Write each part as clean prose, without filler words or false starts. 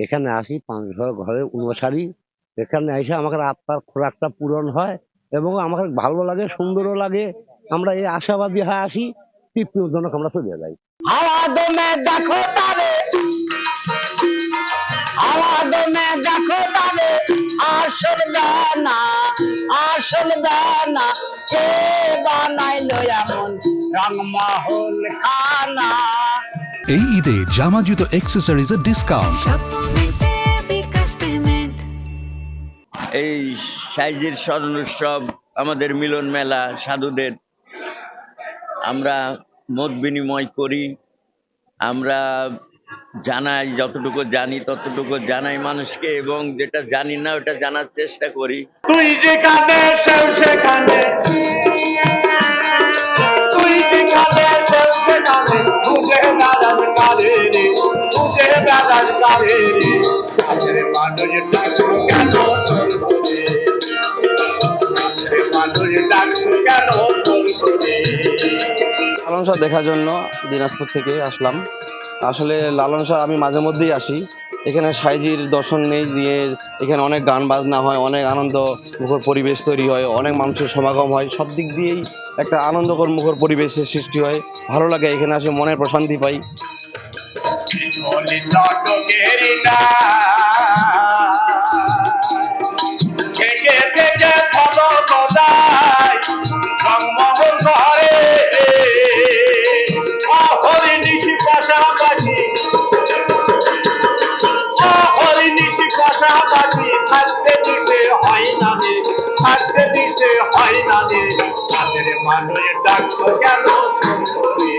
এখানে আসি ৫ ঘর ঘরের অনুসারী। এখানে এসে আমাদের আত্মার খোরাকটা পূরণ হয় এবং আমাদের ভালো লাগে, সুন্দরও লাগে। আমরা এই আশাবাদী হয়ে আসি, তৃপ্তিজনক আমরা চলে যাই। হাওয়া দমে দেখো তারে, হাওয়া দমে দেখো তারে, আসল গানা, আসল গানা, কে বানাইলো এমন রংমহল খানা। এই ঈদে জামা জুতো অ্যাক্সেসরিজের ডিসকাউন্ট। এই সাইজের স্মরণ উৎসব, আমাদের মিলন মেলা, সাধুদের আমরা মত বিনিময় করি, আমরা জানাই, যতটুকু জানি ততটুকু জানাই মানুষকে, এবং যেটা জানি না ওটা জানার চেষ্টা করি। তুই যেখানে সেও সেখানে, তুই যেখানে সেও সেখানে, খুঁজে বেড়াস কারে রে, খুঁজে বেড়াস কারে রে, কাছের মানুষ ডাকছো কেন তোর করে, কাছের মানুষ ডাকছো কেন তোর করে। লালন শাহ দেখার জন্য দিনাজপুর থেকে আসলাম। আসলে লালন শাহ আমি মাঝে মধ্যেই আসি। এখানে সাইজির দর্শন নিয়ে এখানে অনেক গান বাজনা হয়, অনেক আনন্দ মুখর পরিবেশ তৈরি হয়, অনেক মানুষের সমাগম হয়। সব দিক দিয়েই একটা আনন্দকর মুখর পরিবেশের সৃষ্টি হয়। ভালো লাগে, এখানে আসে মনের প্রশান্তি পাই। থেকে থেকে ফলো গদাই রংমহল ঘরে, অহরিনিশি পাশাপাশি, অহরিনিশি পাশাপাশি, থাকতে দিতে হয় না রে, থাকতে দিতে হয় না রে, তাদের মানুষ ডাকছো কেন সুন্দরী,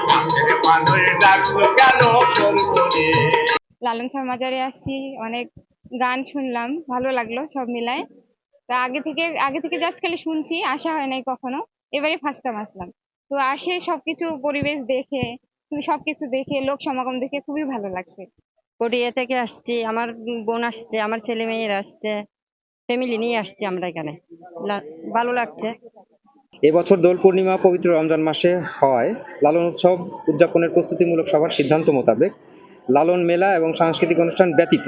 তাদের মানুষ ডাকছো কেন সুন্দরী। লালন শাহ মাজারে আসছি, অনেক গান শুনলাম, ভালো লাগলো সব মিলায়। তা আগে থেকে জাস্ট খালি শুনছি, আসা হয় নাই কখনো, এবারে ফার্স্ট টাইম আসলাম। তো আসে সবকিছু পরিবেশ দেখে, সবকিছু দেখে, লোক সমাগম দেখে খুবই ভালো লাগছে। কোরিয়া থেকে আসছি, আমার বোন আসছে, আমার ছেলে মেয়েরা আসছে, ফ্যামিলি নিয়ে আসছি আমরা এখানে। ভালো লাগছে। এবছর দোল পূর্ণিমা পবিত্র রমজান মাসে হয় লালন উৎসব উদযাপনের প্রস্তুতিমূলক সভার সিদ্ধান্ত মোতাবেক লালন মেলা এবং সাংস্কৃতিক অনুষ্ঠান ব্যতীত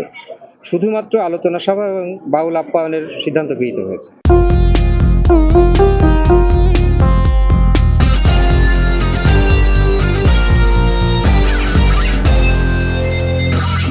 শুধুমাত্র আলোচনা সভা এবং বাউল আপ্যায়নের সিদ্ধান্ত গৃহীত হয়েছে।